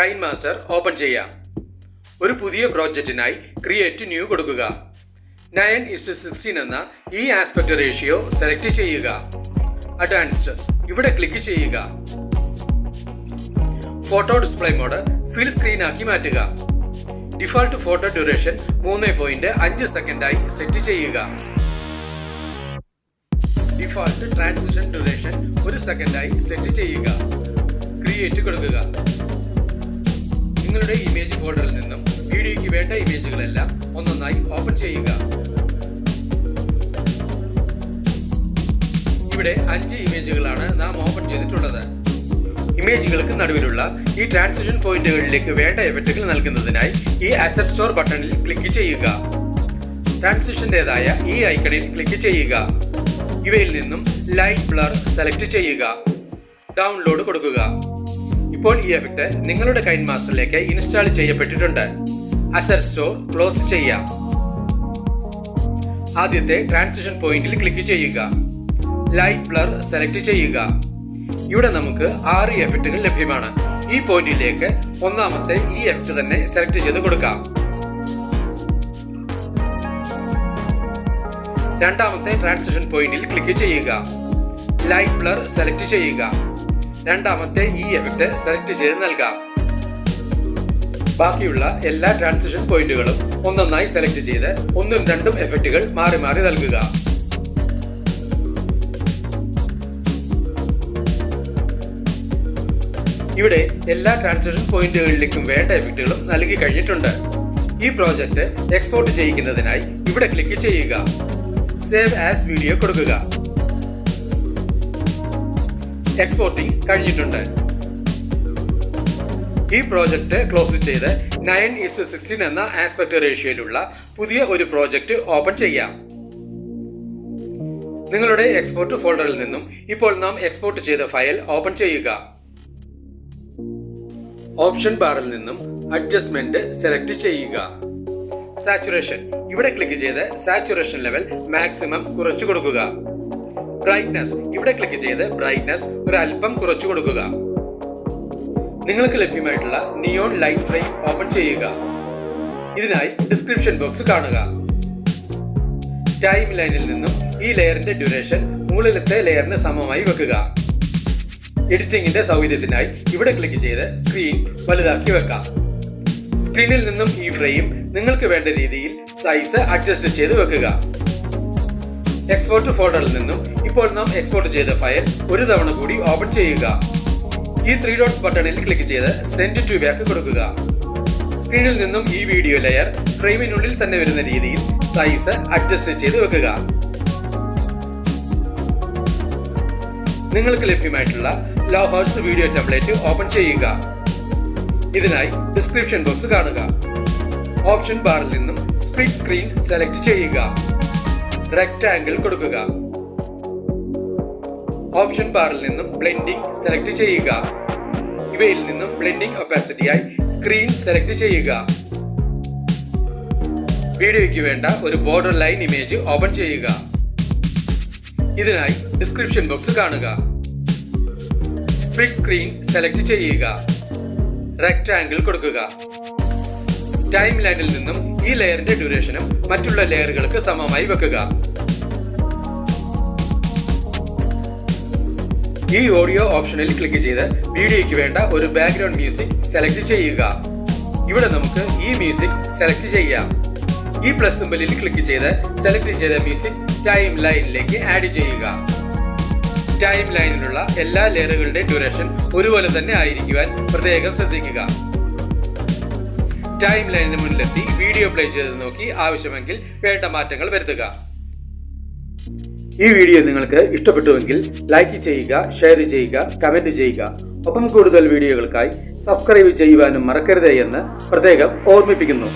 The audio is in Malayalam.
കൈൻമാസ്റ്റർ ഓപ്പൺ ചെയ്യാം. ഒരു പുതിയ പ്രോജക്റ്റിനായി ക്രിയേറ്റ് ന്യൂ കൊടുക്കുക. 9:16 എന്ന ഈ ആസ്പെക്ട് റേഷ്യോ സെലക്ട് ചെയ്യുക. അഡ്വാൻസ്ഡ് ഇവിടെ ക്ലിക്ക് ചെയ്യുക. Photo display mode fill screen ആക്കി മാറ്റുക. ഡിഫോൾട്ട് ഫോട്ടോ ഡ്യൂറേഷൻ 3.5 സെക്കൻഡായി സെറ്റ് ചെയ്യുക. ഡിഫോൾട്ട് ട്രാൻസിഷൻ ഡ്യൂറേഷൻ 1 സെക്കൻഡായി സെറ്റ് ചെയ്യുക. ക്രിയേറ്റ് കൊടുക്കുക. നിങ്ങളുടെ ഇമേജ് ഫോൾഡറിൽ നിന്നും വീഡിയോയ്ക്ക് വേണ്ട ഇമേജുകളെല്ലാം ഒന്നൊന്നായി ഓപ്പൺ ചെയ്യുക. ഇവിടെ 5 ഇമേജുകളാണ് നാം ഓപ്പൺ ചെയ്തിട്ടുള്ളത്. ഇമേജുകൾക്ക് നടുവിലുള്ള ഈ ട്രാൻസിഷൻ പോയിന്റുകളിലേക്ക് വേണ്ട എഫക്റ്റുകൾ നൽകുന്നതിനായി ഈ അസറ്റ് സ്റ്റോർ ബട്ടണിൽ ക്ലിക്ക് ചെയ്യുക. ട്രാൻസിഷന്റേതായ ഈ ഐക്കണിൽ ക്ലിക്ക് ചെയ്യുക. ഇവയിൽ നിന്നും ലൈറ്റ് ബ്ലർ സെലക്ട് ചെയ്യുക. ഡൗൺലോഡ് കൊടുക്കുക. ഇപ്പോൾ ഈ എഫക്റ്റ് നിങ്ങളുടെ കൈൻമാസ്റ്ററിലേക്ക് ഇൻസ്റ്റാൾ ചെയ്യപ്പെട്ടിട്ടുണ്ട്. അസറ്റ് സ്റ്റോർ ക്ലോസ് ചെയ്യാം. ആദ്യത്തെ ട്രാൻസിഷൻ പോയിന്റിൽ ക്ലിക്ക് ചെയ്യുക. ലൈറ്റ് ബ്ലർ സെലക്ട് ചെയ്യുക. ഇവിടെ നമുക്ക് 6 എഫക്റ്റുകൾ ലഭ്യമാണ്. ഈ പോയിന്റിലേക്ക് ഒന്നാമത്തെ ഈ എഫക്റ്റ് തന്നെ സെലക്ട് ചെയ്ത് കൊടുക്കാം. രണ്ടാമത്തെ ട്രാൻസിഷൻ പോയിന്റിൽ ക്ലിക്ക് ചെയ്യുക. ലൈറ്റ് ബ്ലർ സെലക്ട് ചെയ്യുക. രണ്ടാമത്തെ ഈ എഫക്റ്റ് സെലക്ട് ചെയ്ത് നൽകാം. ബാക്കിയുള്ള എല്ലാ ട്രാൻസിഷൻ പോയിന്റുകളും ഒന്നൊന്നായി സെലക്ട് ചെയ്ത് 1ഉം 2ഉം എഫക്റ്റുകൾ മാറി മാറി നൽകുക. ഇവിടെ എല്ലാ ട്രാൻസിഷൻ പോയിന്റുകളിലേക്കും വേണ്ട എഫക്റ്റുകളും നൽകി കഴിഞ്ഞിട്ടുണ്ട്. ഈ പ്രോജക്റ്റ് എക്സ്പോർട്ട് ചെയ്യിക്കുന്നതിനായി ഇവിടെ ക്ലിക്ക് ചെയ്യുക. സേവ് ആസ് വീഡിയോ കൊടുക്കുക. എക്സ്പോർട്ടിംഗ് കഴിഞ്ഞിട്ടുണ്ട്. ഈ പ്രോജക്റ്റ് ക്ലോസ് ചെയ്ത് 9:16 എന്ന ആസ്പെക്ട് റേഷ്യോയിലുള്ള പുതിയ ഒരു പ്രോജക്റ്റ് ഓപ്പൺ ചെയ്യാം. നിങ്ങളുടെ എക്സ്പോർട്ട് ഫോൾഡറിൽ നിന്നും ഇപ്പോൾ നാം എക്സ്പോർട്ട് ചെയ്ത ഫയൽ ഓപ്പൺ ചെയ്യുക. ഓപ്ഷൻ ബാറിൽ നിന്നും അഡ്ജസ്റ്റ്മെന്റ് സെലക്ട് ചെയ്യുക. സാച്ചുറേഷൻ ഇവിടെ ക്ലിക്ക് ചെയ്ത് സാച്ചുറേഷൻ ലെവൽ മാക്സിമം കുറച്ചു കൊടുക്കുക. ബ്രൈറ്റ്നസ് ഇവിടെ ക്ലിക്ക് ചെയ്ത് ബ്രൈറ്റ്നസ് ഒരല്പം കുറച്ചു കൊടുക്കുക. നിങ്ങൾക്ക് ലഭ്യമായിട്ടുള്ള നിയോൺ ലൈറ്റ് ഫ്രെയിം ഓപ്പൺ ചെയ്യുക. ഇതിനായി ഡിസ്ക്രിപ്ഷൻ ബോക്സ് കാണുക. ടൈം ലൈനിൽ നിന്നും ഈ ലെയറിന്റെ ഡ്യൂറേഷൻ മുകളിലത്തെ ലെയറിന് സമമായി വെക്കുക. എഡിറ്റിംഗിന്റെ സൗകര്യത്തിനായി ഇവിടെ ക്ലിക്ക് ചെയ്ത് സ്ക്രീൻ വലുതാക്കി വെക്കാം. സ്ക്രീനിൽ നിന്നും ഈ ഫ്രെയിം നിങ്ങൾക്ക് വേണ്ട രീതിയിൽ സൈസ് അഡ്ജസ്റ്റ് ചെയ്ത് വെക്കുക. എക്സ്പോർട്ട് ഫോൾഡറിൽ നിന്നും ഇപ്പോൾ നാം എക്സ്പോർട്ട് ചെയ്ത ഫയൽ ഒരു തവണ കൂടി ഓപ്പൺ ചെയ്യുക. ഈ 3 ഡോട്ട്സ് ബട്ടണിൽ ക്ലിക്ക് ചെയ്ത് സെൻഡ് ടു ബാക്ക് കൊടുക്കുക. സ്ക്രീനിൽ നിന്നും ഈ വീഡിയോ ലെയർ ഫ്രെയിമിനുള്ളിൽ തന്നെ വരുന്ന രീതിയിൽ സൈസ് അഡ്ജസ്റ്റ് ചെയ്ത് വെക്കുക. നിങ്ങൾക്ക് ലഭ്യമായിട്ടുള്ള low hertz video template open ചെയ്യുക. ഇതിനായി ഡിസ്ക്രിപ്ഷൻ ബോക്സ് കാണുക. ഓപ്ഷൻ ബാറിൽ നിന്നും സ്പ്ലിറ്റ് സ്ക്രീൻ സെലക്ട് ചെയ്യുക. റെക്ടാംഗിൾ കൊടുക്കുക. ഓപ്ഷൻ ബാറിൽ നിന്നും ബ്ലെൻഡിംഗ് സെലക്ട് ചെയ്യുക. ഇവയിൽ നിന്നും ബ്ലെൻഡിംഗ് ഒപ്പാസിറ്റിയായി സ്ക്രീൻ സെലക്ട് ചെയ്യുക. വീഡിയോയ്ക്ക് വേണ്ട ഒരു ബോർഡർ ലൈൻ ഇമേജ് ഓപ്പൺ ചെയ്യുക. ഇതിനായി ഡിസ്ക്രിപ്ഷൻ ബോക്സ് കാണുക. സ്പ്ലിറ്റ് സ്ക്രീൻ സെലക്ട് ചെയ്യുക. റെക്ടാംഗിൾ കൊടുക്കുക. ടൈം ലൈനിൽ നിന്നും ഈ ലെയറിന്റെ ഡ്യൂറേഷനും മറ്റുള്ള ലെയറുകൾക്ക് സമമായി വെക്കുക. ഈ ഓഡിയോ ഓപ്ഷനിൽ ക്ലിക്ക് ചെയ്ത് വീഡിയോയ്ക്ക് വേണ്ട ഒരു ബാക്ക്ഗ്രൗണ്ട് മ്യൂസിക് സെലക്ട് ചെയ്യുക. ഇവിടെ നമുക്ക് ഈ മ്യൂസിക് സെലക്ട് ചെയ്യാം. ഈ പ്ലസ് സിംബലിൽ ക്ലിക്ക് ചെയ്ത് സെലക്ട് ചെയ്ത മ്യൂസിക് ടൈം ലൈനിലേക്ക് ആഡ് ചെയ്യുക. ടൈം ലൈനിലുള്ള എല്ലാ ലെയറുകളുടെ ഡ്യൂറേഷൻ ഒരുപോലെ തന്നെ ആയിരിക്കുവാൻ പ്രത്യേകം ശ്രദ്ധിക്കുക. ടൈം ലൈനിന് മുന്നിലെത്തി വീഡിയോ പ്ലേ ചെയ്ത് നോക്കി ആവശ്യമെങ്കിൽ വേണ്ട മാറ്റങ്ങൾ വരുത്തുക. ഈ വീഡിയോ നിങ്ങൾക്ക് ഇഷ്ടപ്പെട്ടുവെങ്കിൽ ലൈക്ക് ചെയ്യുക, ഷെയർ ചെയ്യുക, കമന്റ് ചെയ്യുക. ഒപ്പം കൂടുതൽ വീഡിയോകൾക്കായി സബ്സ്ക്രൈബ് ചെയ്യുവാനും മറക്കരുത് എന്ന് പ്രത്യേകം ഓർമ്മിപ്പിക്കുന്നു.